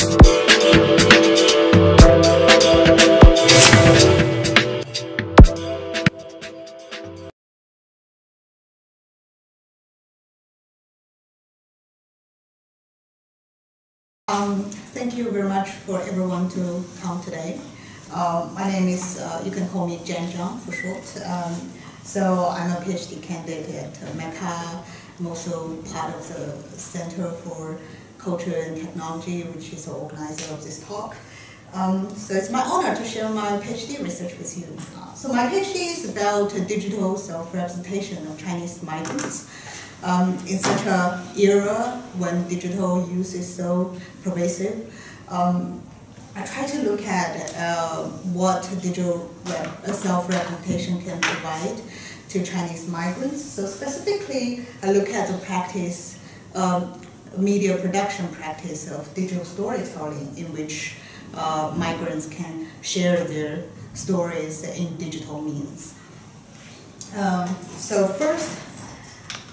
Thank you very much for everyone to come today. My name is, you can call me Zhang for short. So I'm a PhD candidate at Mecca. I'm also part of the Center for Culture and Technology, which is the organizer of this talk. So it's my honor to share my PhD research with you. So my PhD is about digital self-representation of Chinese migrants. In such an era when digital use is so pervasive, I try to look at what digital self-representation can provide to Chinese migrants. So specifically, I look at the practice, media production practice of digital storytelling, in which migrants can share their stories in digital means. So first,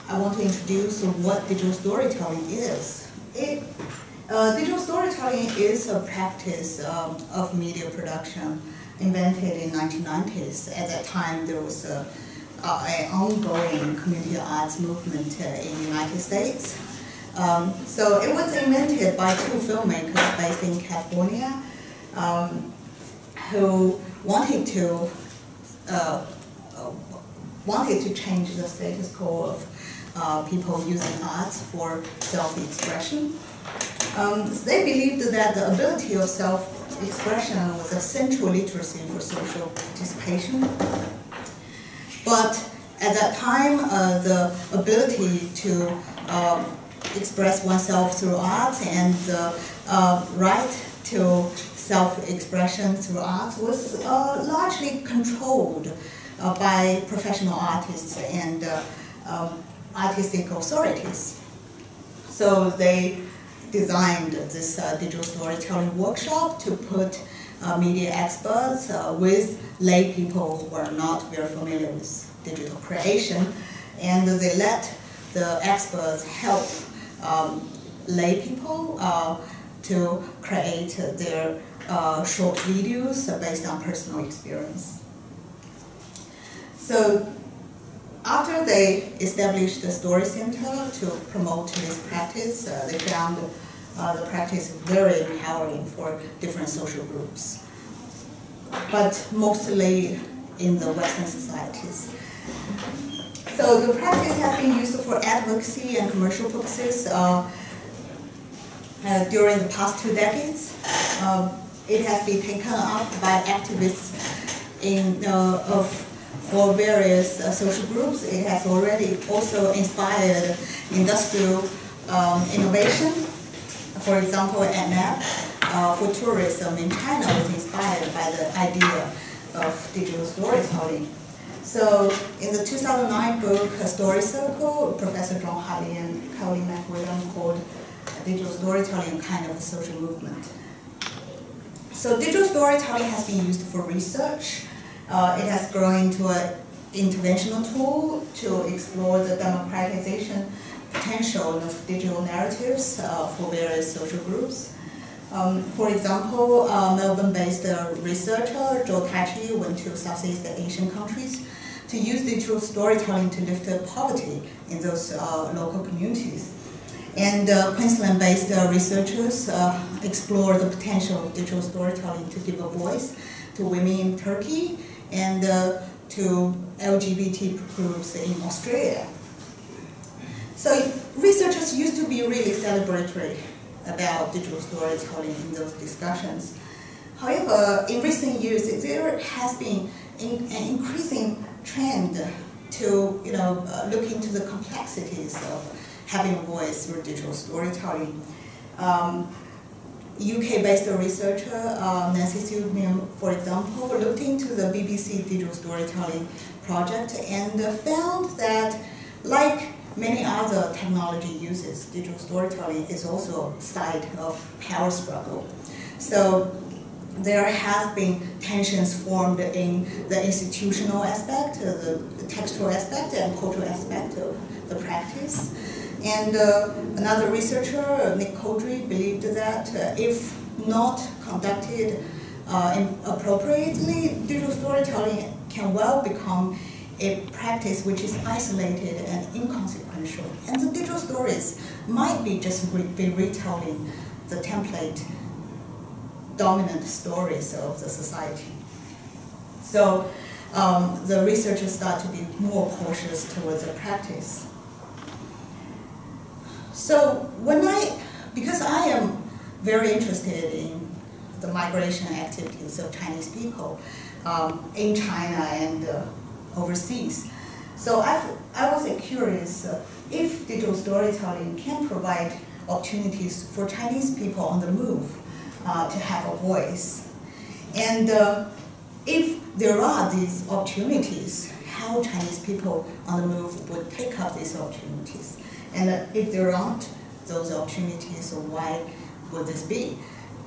I want to introduce what digital storytelling is. Digital storytelling is a practice of media production invented in 1990s. At that time, there was an ongoing community arts movement in the United States. So it was invented by two filmmakers based in California who wanted to change the status quo of people using arts for self-expression. They believed that the ability of self-expression was a central literacy for social participation. But at that time, the ability to express oneself through arts and the right to self-expression through arts was largely controlled by professional artists and artistic authorities. So they designed this digital storytelling workshop to put media experts with lay people who are not very familiar with digital creation, and they let the experts help lay people to create their short videos based on personal experience. So after they established the Story Center to promote this practice, they found the practice very empowering for different social groups, but mostly in the Western societies. So the practice has been used for advocacy and commercial purposes during the past 2 decades. It has been taken up by activists for various social groups. It has already also inspired industrial innovation. For example, at NAP, for tourism in China was inspired by the idea of digital storytelling. So in the 2009 book, Story Circle, Professor Zhang and Caroline McWilliam called digital storytelling kind of a social movement. So digital storytelling has been used for research. It has grown into an interventional tool to explore the democratization potential of digital narratives for various social groups. For example, Melbourne-based researcher Zhou Tachi went to Southeast Asian countries to use digital storytelling to lift poverty in those local communities. And Queensland-based researchers explore the potential of digital storytelling to give a voice to women in Turkey and to LGBT groups in Australia. So researchers used to be really celebratory about digital storytelling in those discussions. However, in recent years, there has been an increasing trend to look into the complexities of having a voice through digital storytelling. UK-based researcher Nancy Silverman, for example, looked into the BBC digital storytelling project and found that, like many other technology uses, digital storytelling is also a side of power struggle. So there has been tensions formed in the institutional aspect, the textual aspect, and cultural aspect of the practice. And another researcher, Nick Codry, believed that if not conducted appropriately, digital storytelling can well become a practice which is isolated and inconsequential. And the digital stories might be just be retelling the template dominant stories of the society. So the researchers start to be more cautious towards the practice. So because I am very interested in the migration activities of Chinese people in China and overseas, so I was curious if digital storytelling can provide opportunities for Chinese people on the move to have a voice. And if there are these opportunities, how Chinese people on the move would take up these opportunities. And if there aren't those opportunities, why would this be?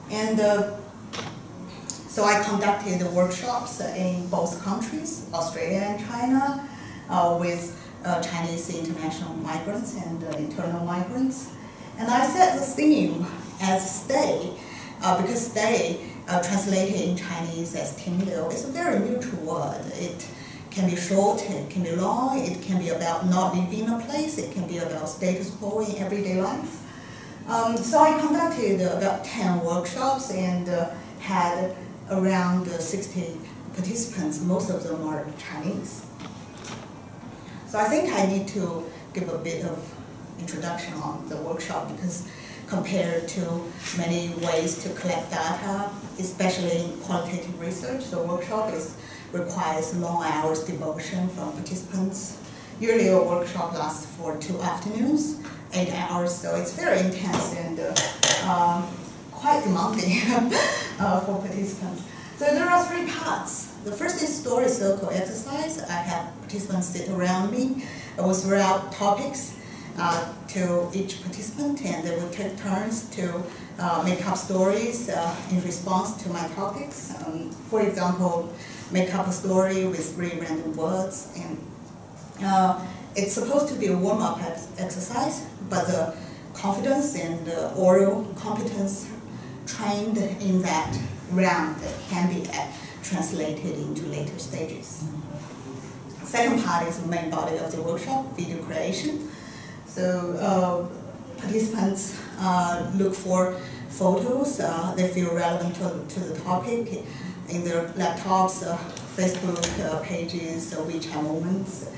And so I conducted workshops in both countries, Australia and China, with Chinese international migrants and internal migrants. And I set the theme as stay, because stay, translated in Chinese as 停留, is a very neutral word. It can be short, it can be long, it can be about not leaving a place, it can be about status quo in everyday life. So I conducted about 10 workshops and had around 60 participants. Most of them are Chinese. So I think I need to give a bit of introduction on the workshop, because compared to many ways to collect data, especially in qualitative research, the workshop requires long hours devotion from participants. Usually a workshop lasts for 2 afternoons, 8 hours, so it's very intense and quite demanding for participants. So there are 3 parts. The first is story circle exercise. I have participants sit around me with route topics to each participant, and they would take turns to make up stories in response to my topics. For example, make up a story with 3 random words, and it's supposed to be a warm-up exercise, but the confidence and the oral competence trained in that round can be translated into later stages. Second part is the main body of the workshop, video creation. So participants look for photos they feel relevant to the topic in their laptops, Facebook pages, WeChat moments,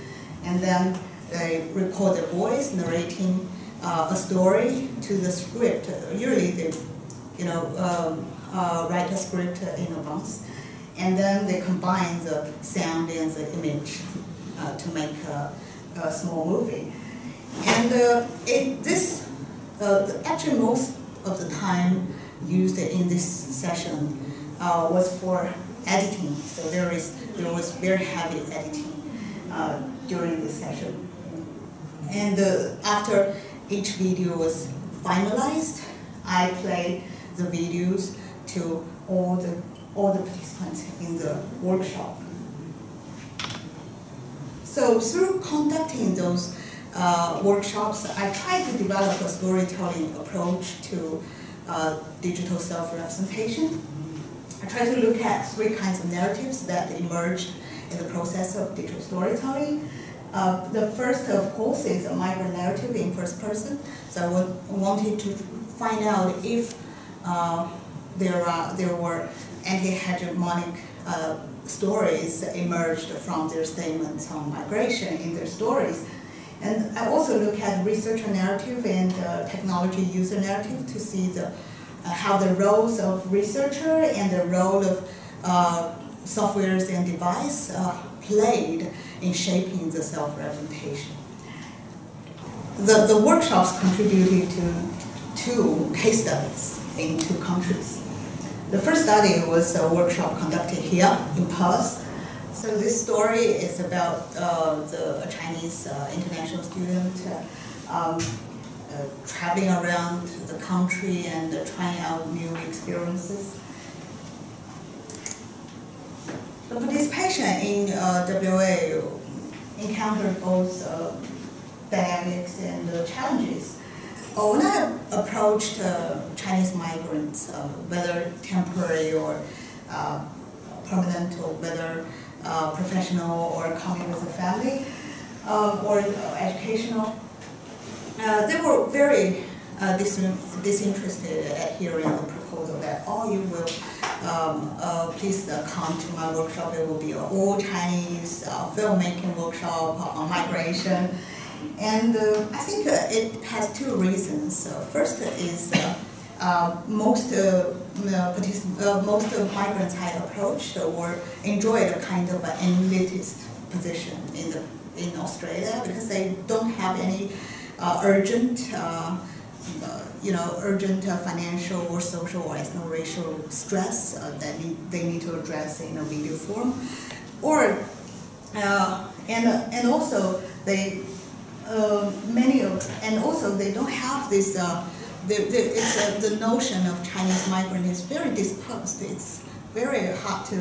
and then they record their voice narrating a story to the script. Usually they, write a script in advance, and then they combine the sound and the image to make a small movie. And actually most of the time used in this session was for editing. So there was very heavy editing during this session. And after each video was finalized, I played the videos to all the participants in the workshop. So through conducting those workshops, I tried to develop a storytelling approach to digital self-representation. I tried to look at 3 kinds of narratives that emerged in the process of digital storytelling. The first, of course, is a migrant narrative in first person. So I wanted to find out if there were anti-hegemonic stories emerged from their statements on migration in their stories. And I also look at researcher narrative and technology user narrative to see how the roles of researcher and the role of softwares and device played in shaping the self-representation. The workshops contributed to 2 case studies in 2 countries. The first study was a workshop conducted here in Perth. So this story is about a Chinese international student traveling around the country and trying out new experiences. The participation in WA encountered both dynamics and challenges. When I approached Chinese migrants, whether temporary or permanent, or whether professional or coming with a family, or educational, they were very disinterested at hearing the proposal that, oh, you will please come to my workshop. It will be an all Chinese filmmaking workshop on migration. And I think it has two reasons. First is most migrants I approached or enjoyed a kind of an elitist position in Australia, because they don't have any urgent financial or social or ethno-racial stress that they need to address in a video form, or and also they they don't have this. The notion of Chinese migrant is very dispersed. It's very hard to.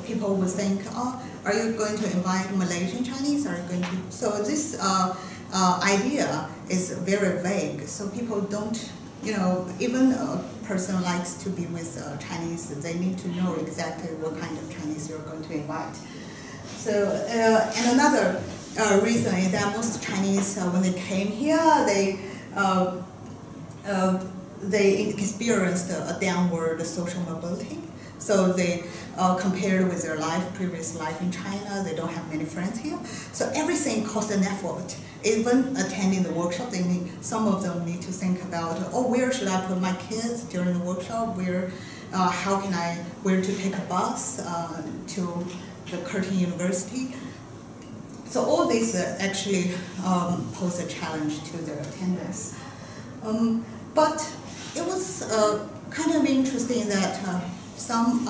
People would think, oh, are you going to invite Malaysian Chinese? Are you going to? So this idea is very vague. So people don't, even a person likes to be with Chinese, they need to know exactly what kind of Chinese you're going to invite. So, and another reason is that most Chinese, when they came here, they experienced a downward social mobility. So they, compared with their previous life in China, they don't have many friends here. So everything costs an effort. Even attending the workshop, some of them need to think about, oh, where should I put my kids during the workshop? Where to take a bus to the Curtin University? So all these actually pose a challenge to their attendance. But it was kind of interesting that some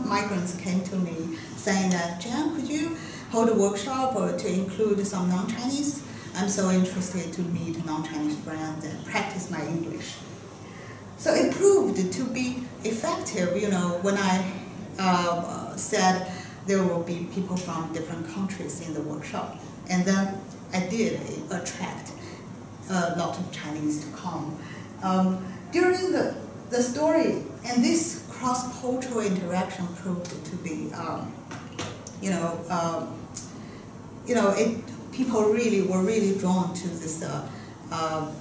migrants came to me saying that, Zhang, could you hold a workshop or to include some non-Chinese? I'm so interested to meet non-Chinese friends and practice my English. So it proved to be effective, when I said there will be people from different countries in the workshop. And then I did attract a lot of Chinese to come. During the story, and this cross-cultural interaction proved to be, people were really drawn to this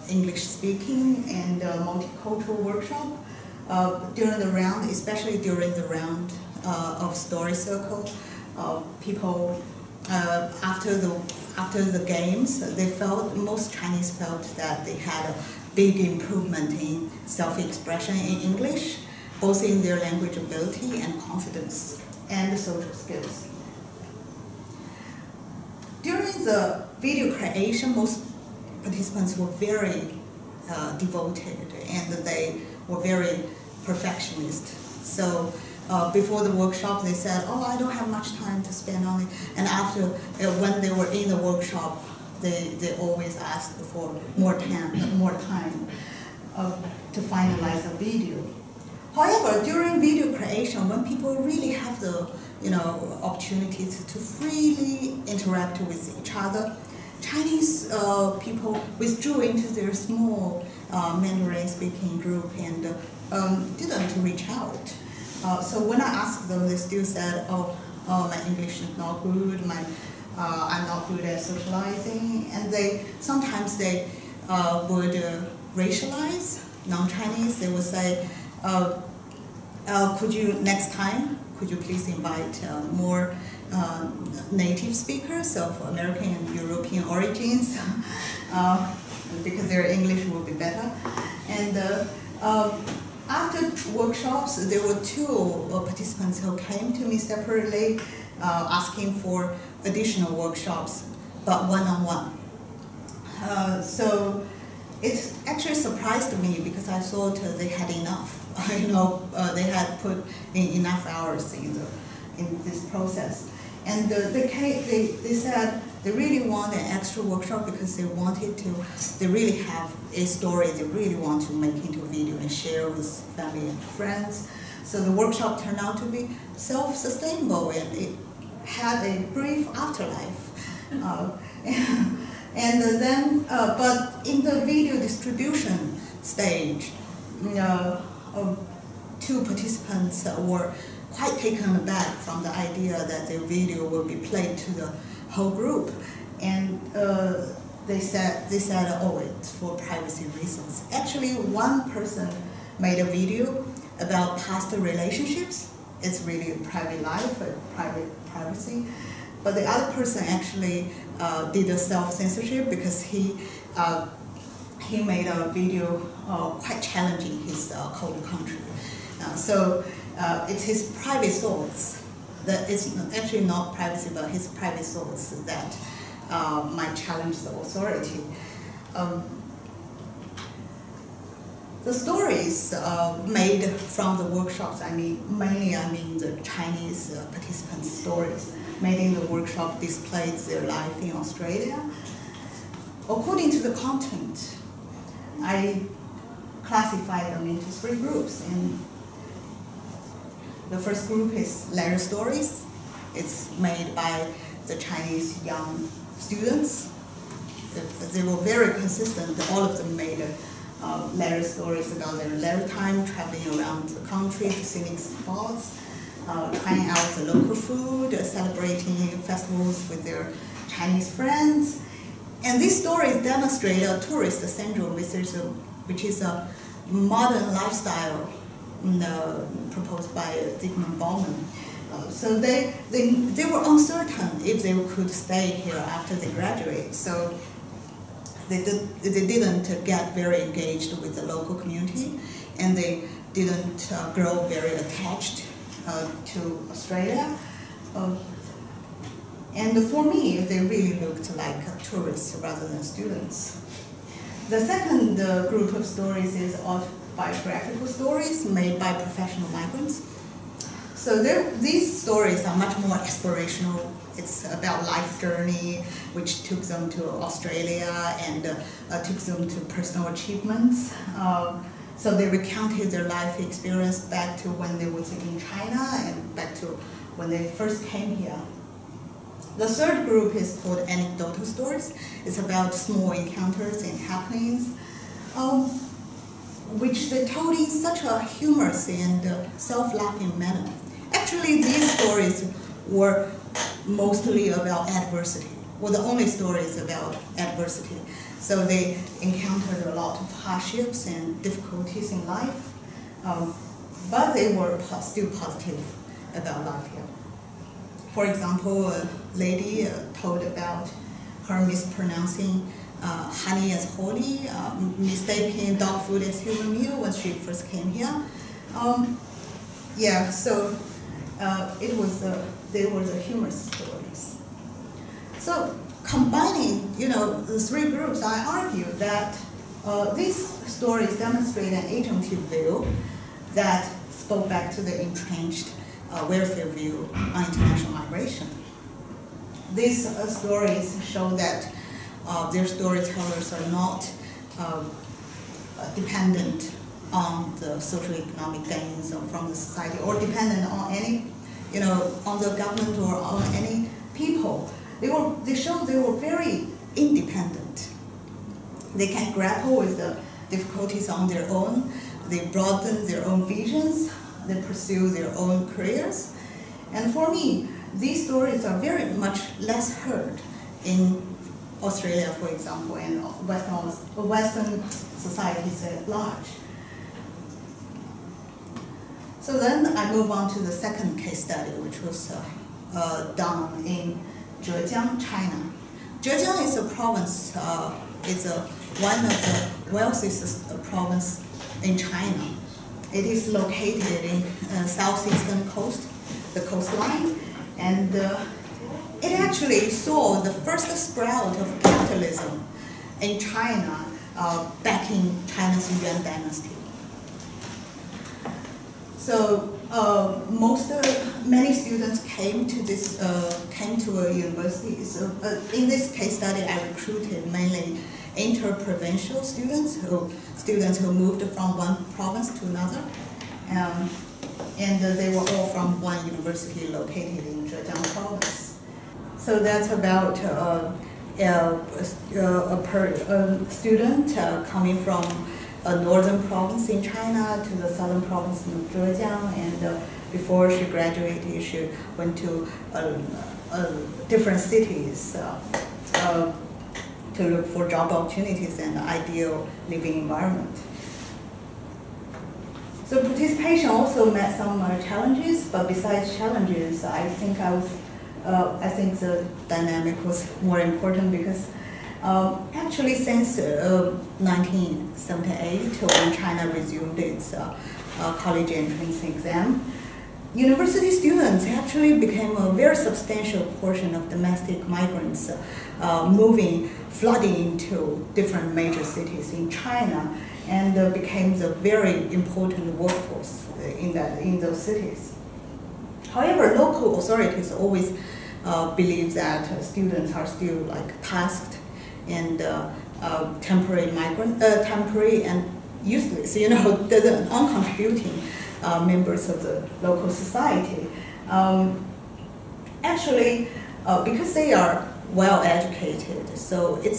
English-speaking and multicultural workshop during the round, especially during the round of story circle. People after the games, most Chinese felt that they had a big improvement in self-expression in English, both in their language ability and confidence and social skills. During the video creation, most participants were very devoted, and they were very perfectionist. So before the workshop, they said, oh, I don't have much time to spend on it. And after, when they were in the workshop, they always asked for more time to finalize a video. However, during video creation, when people really have the opportunities to freely interact with each other, Chinese people withdrew into their small Mandarin-speaking group and didn't reach out. So when I asked them, they still said, oh, my English is not good, I'm not good at socializing, and sometimes they would racialize non-Chinese. They would say, next time, could you please invite more native speakers of American and European origins, because their English will be better. And after workshops, there were two participants who came to me separately asking for additional workshops, but one-on-one. So it actually surprised me because I thought they had enough. They had put in enough hours in this process. And they said they really want an extra workshop because they really have a story they really want to make into a video and share with family and friends. So the workshop turned out to be self-sustainable, and it had a brief afterlife. And then, but in the video distribution stage, two participants were quite taken aback from the idea that their video will be played to the whole group, and they said, oh, it's for privacy reasons. Actually, one person made a video about past relationships. It's really a private life, private privacy. But the other person actually did a self-censorship because he made a video quite challenging his home country. So it's his private thoughts, that it's actually not privacy, but his private thoughts that might challenge the authority. The stories made from the workshops, mainly the Chinese participants' stories made in the workshop displayed their life in Australia. According to the content, I classified them into three groups. And the first group is letter stories. It's made by the Chinese young students. They were very consistent. All of them made letter stories about their letter time, traveling around the country to scenic spots, trying out the local food, celebrating festivals with their Chinese friends. And these stories demonstrate a tourist syndrome, which is a modern lifestyle proposed by Zygmunt Bauman. So they were uncertain if they could stay here after they graduate. So they didn't get very engaged with the local community, and they didn't grow very attached to Australia. And for me, they really looked like tourists rather than students. The second group of stories is autobiographical stories made by professional migrants. So these stories are much more aspirational. It's about life journey, which took them to Australia and took them to personal achievements. So they recounted their life experience back to when they were in China and back to when they first came here. The third group is called anecdotal stories. It's about small encounters and happenings, which they told in such a humorous and self-laughing manner. Actually, these stories were mostly about adversity, were the only stories about adversity. So they encountered a lot of hardships and difficulties in life, but they were still positive about life here. For example, a lady told about her mispronouncing honey as holy, mistaking dog food as human meal when she first came here. Yeah, so they were the humorous stories. So combining, the three groups, I argue that these stories demonstrate an agency view that spoke back to the entrenched welfare view on international migration. These stories show that their storytellers are not dependent on the socio-economic gains from the society, or dependent on any, on the government or on any people. They showed they were very independent. They can grapple with the difficulties on their own. They broaden their own visions. They pursue their own careers. And for me, these stories are very much less heard in Australia, for example, and Western societies at large. So then I move on to the second case study, which was done in Zhejiang, China. Zhejiang is a province, one of the wealthiest provinces in China. It is located in southeastern coast, the coastline, and it actually saw the first sprout of capitalism in China back in China's Yuan dynasty. So many students came to a university. So in this case study, I recruited mainly inter-provincial students who moved from one province to another, and they were all from one university located in Zhejiang province. So that's about student coming from a northern province in China to the southern province in Zhejiang, and before she graduated, she went to different cities to look for job opportunities and ideal living environment. So participation also met some challenges, but besides challenges, I think the dynamic was more important because actually since 1978, when China resumed its college entrance exam, university students actually became a very substantial portion of domestic migrants flooding into different major cities in China, and became the very important workforce in those cities. However, local authorities always believe that students are still like tasked and temporary and useless, the non-contributing members of the local society. Actually, because they are well educated, so it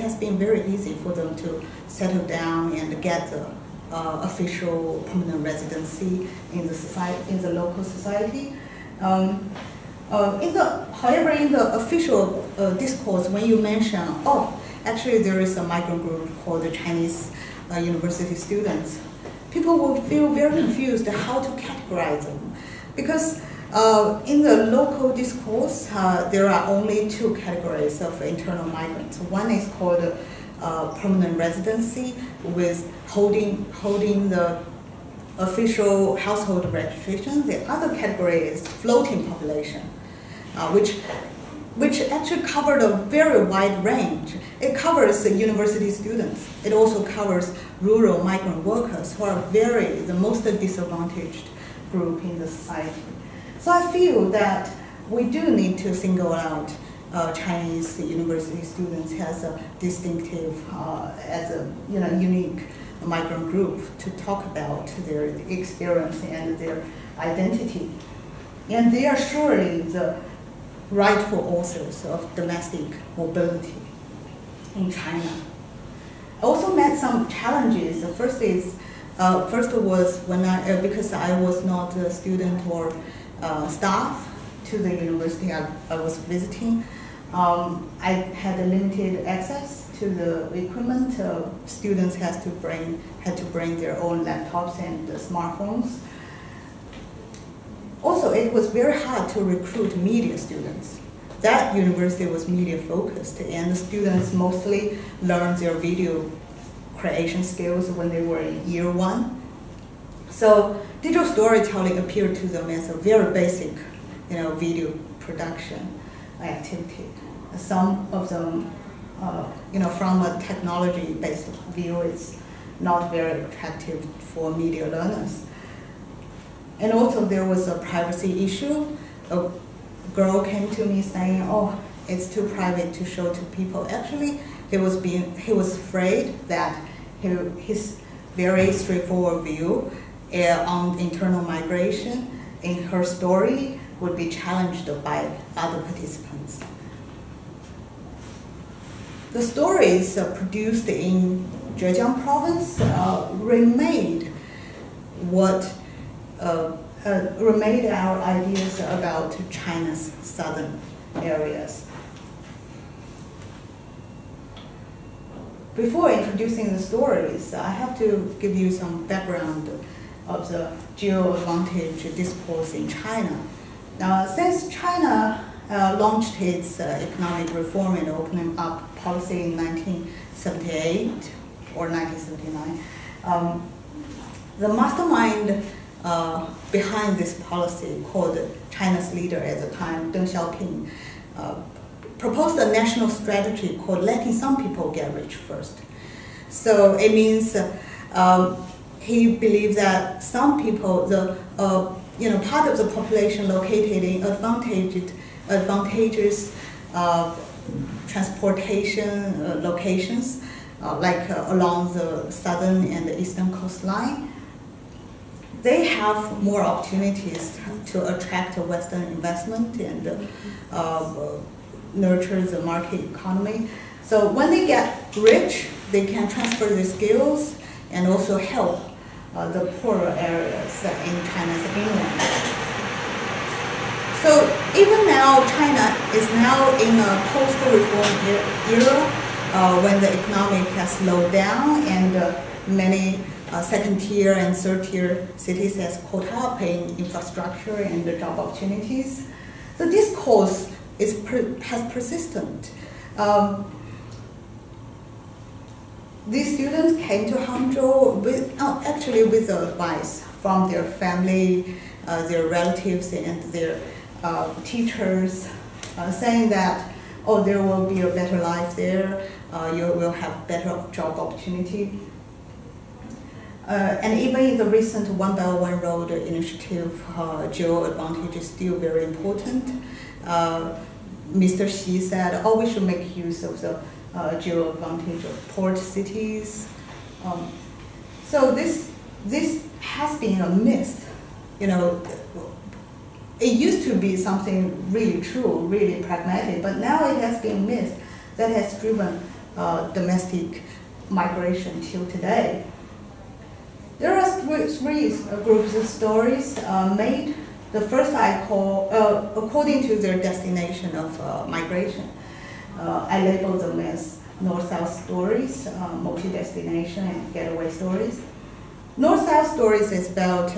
has been very easy for them to settle down and get the official permanent residency in the local society. However, in the official discourse, when you mention, actually there is a migrant group called the Chinese university students, people will feel very confused how to categorize them, because in the local discourse, there are only two categories of internal migrants. One is called permanent residency, with holding the official household registration. The other category is floating population, which actually covered a very wide range. It covers university students. It also covers rural migrant workers, who are the most disadvantaged group in the society. So I feel that we do need to single out Chinese university students as a distinctive, as a unique migrant group to talk about their experience and their identity. And they are surely the rightful authors of domestic mobility in China. I also met some challenges. The first was because I was not a student or staff to the university I was visiting. I had a limited access to the equipment. Students had to bring their own laptops and smartphones. Also, it was very hard to recruit media students. That university was media focused, and the students mostly learned their video creation skills when they were in year one. So digital storytelling appeared to them as a very basic, video production activity. Some of them, from a technology-based view, it's not very attractive for media learners. And also there was a privacy issue. A girl came to me saying, it's too private to show to people. Actually, he was afraid that his very straightforward view on internal migration in her story would be challenged by other participants. The stories produced in Zhejiang province remade our ideas about China's southern areas. Before introducing the stories, I have to give you some background of the geo-advantage discourse in China. Now, since China launched its economic reform and opening up policy in 1978 or 1979, the mastermind behind this policy, called China's leader at the time, Deng Xiaoping, proposed a national strategy called letting some people get rich first. So it means he believed that some people, part of the population located in advantageous transportation locations, like along the southern and the eastern coastline, they have more opportunities to attract Western investment and nurture the market economy. So when they get rich, they can transfer their skills and also help the poorer areas in China's inland. So even now, China is now in a post-reform era when the economic has slowed down and many second-tier and third-tier cities has caught up in infrastructure and the job opportunities. So this cause has persistent. These students came to Hangzhou actually with advice from their family, their relatives, and their teachers, saying that, oh, there will be a better life there, you will have better job opportunity. And even in the recent One Belt One Road initiative, geo advantage is still very important. Mr. Xi said, oh, we should make use of the geo advantage of port cities. So this has been a myth. You know, it used to be something really true, really pragmatic, but now it has been a myth that has driven domestic migration till today. There are three groups of stories made. The first I call, according to their destination of migration, I label them as North-South stories, multi-destination and getaway stories. North-South stories is about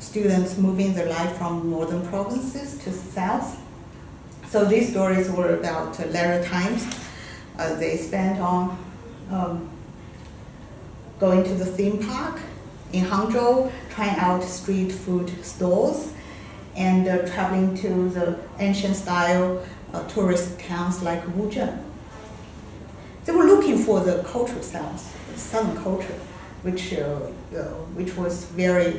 students moving their life from northern provinces to south. So these stories were about leisure times they spent on going to the theme park in Hangzhou, trying out street food stalls, and traveling to the ancient style tourist towns like Zhejiang. They were looking for the cultural south, southern culture, which was very,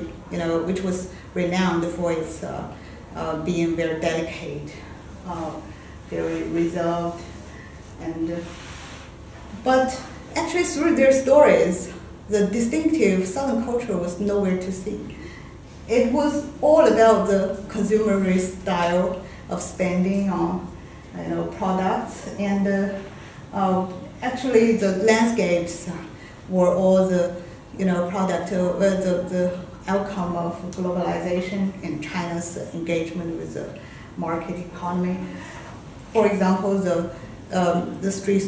which was renowned for its being very delicate, very reserved, and but actually through their stories, the distinctive southern culture was nowhere to see. It was all about the consumerist style of spending on, products, and actually the landscapes were all the, product, the outcome of globalization and China's engagement with the market economy. For example, the street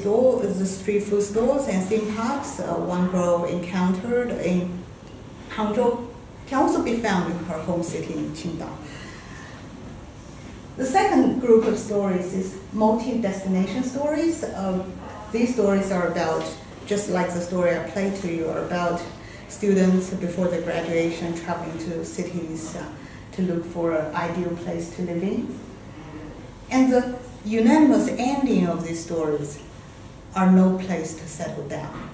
food stores and theme parks one girl encountered in Hangzhou can also be found in her home city in Qingdao. The second group of stories is multi-destination stories. These stories are about, just like the story I played to you, are about students before their graduation traveling to cities to look for an ideal place to live in. And the unanimous ending of these stories are no place to settle down,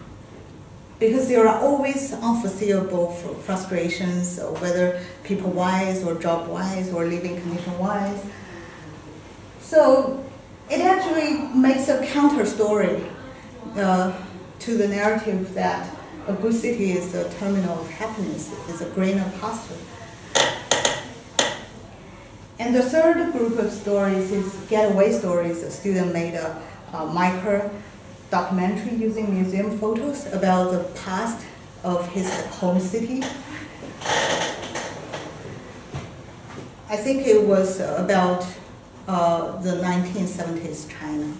because there are always unforeseeable frustrations, whether people-wise or job-wise or living condition-wise. So it actually makes a counter story to the narrative that a good city is a terminal of happiness, is a grain of pasture. And the third group of stories is getaway stories. A student made a micro documentary using museum photos about the past of his home city. I think it was about the 1970s China.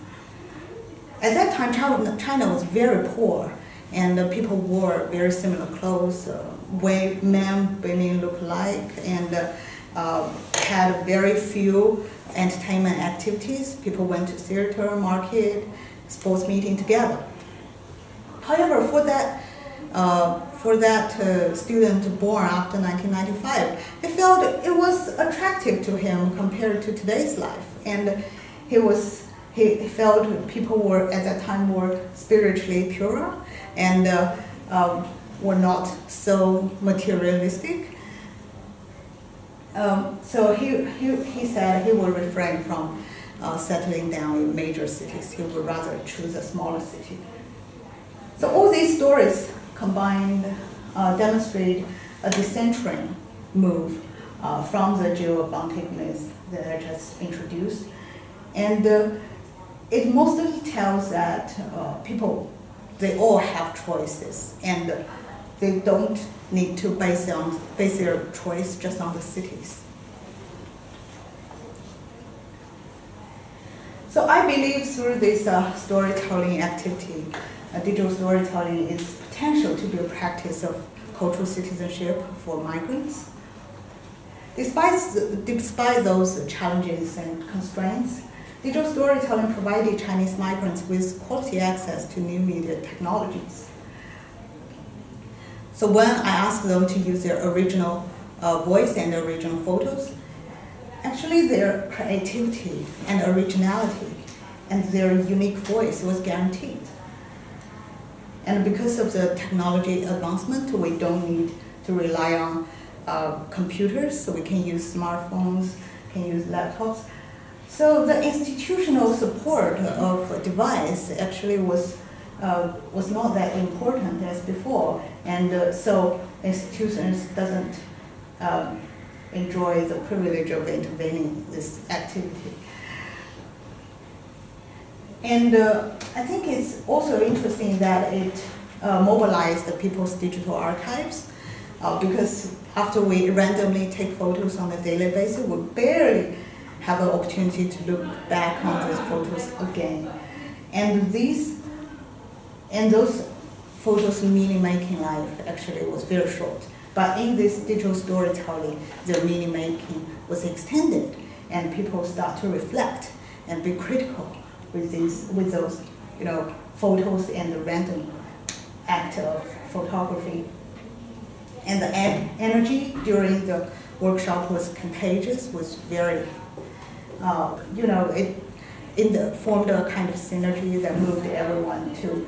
At that time, China was very poor, and people wore very similar clothes, way men, women look alike, and had very few entertainment activities. People went to theater, market, sports meeting together. However, for that student born after 1995, he felt it was attractive to him compared to today's life, and he felt people were at that time were spiritually purer and were not so materialistic. So he said he would refrain from settling down in major cities. He would rather choose a smaller city. So all these stories combined demonstrate a decentering move from the geo-advantage myth that I just introduced. And it mostly tells that people, they all have choices, and they don't need to base their choice just on the cities. So I believe through this storytelling activity, digital storytelling is potential to be a practice of cultural citizenship for migrants. Despite those challenges and constraints, digital storytelling provided Chinese migrants with quality access to new media technologies. So when I asked them to use their original voice and original photos, actually their creativity and originality and their unique voice was guaranteed. And because of the technology advancement, we don't need to rely on computers, so we can use smartphones, can use laptops. So the institutional support of a device actually was not that important as before, and so institutions doesn't enjoy the privilege of intervening in this activity. And I think it's also interesting that it mobilized the people's digital archives, because after we randomly take photos on a daily basis, we barely have an opportunity to look back on those photos again. And those photos' meaning-making life actually was very short. But in this digital storytelling, the meaning-making was extended, and people start to reflect and be critical with those, photos and the random act of photography. And the energy during the workshop was contagious, was very, it formed a kind of synergy that moved everyone to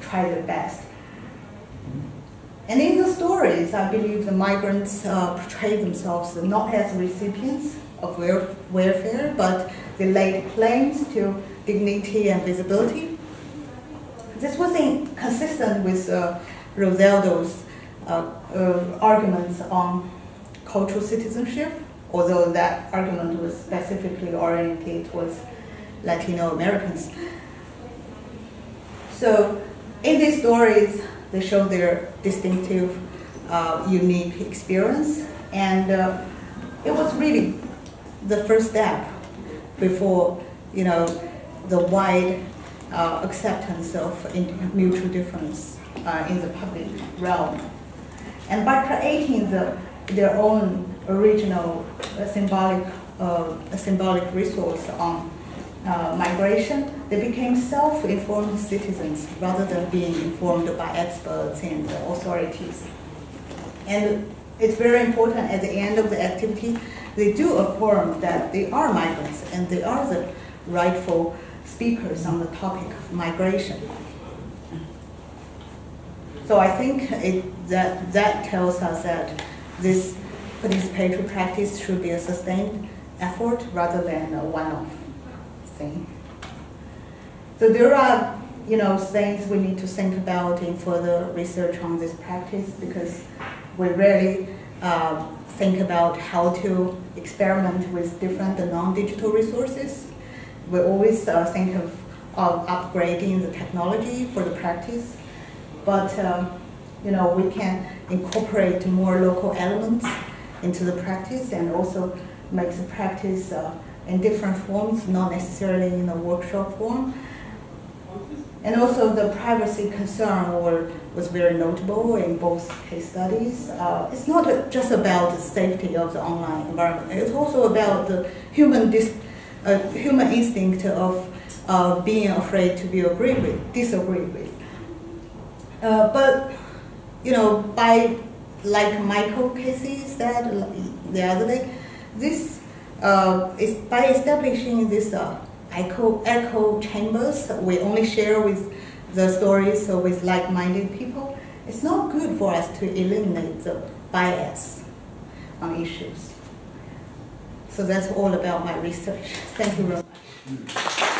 try their best. And in the stories, I believe the migrants portray themselves not as recipients of welfare, but they laid claims to dignity and visibility. This was consistent with Roseldo's arguments on cultural citizenship, although that argument was specifically oriented towards Latino Americans. So in these stories, they show their distinctive, unique experience, and it was really the first step before, the wide acceptance of mutual difference in the public realm. And by creating their own original symbolic resource on migration, they became self-informed citizens rather than being informed by experts and authorities. And it's very important at the end of the activity, they do affirm that they are migrants and they are the rightful speakers on the topic of migration. So I think that tells us that this participatory practice should be a sustained effort rather than a one-off thing. So there are, things we need to think about in further research on this practice, because we rarely think about how to experiment with different non-digital resources. We always think of upgrading the technology for the practice, but we can incorporate more local elements into the practice and also make the practice in different forms, not necessarily in a workshop form. And also the privacy concern was very notable in both case studies. It's not just about the safety of the online environment. It's also about the human instinct of being afraid to be disagreed with. But, by, like Michael Casey said the other day, this is by establishing this echo chambers, we only share with the stories with like-minded people. It's not good for us to eliminate the bias on issues. So that's all about my research. Thank you very much.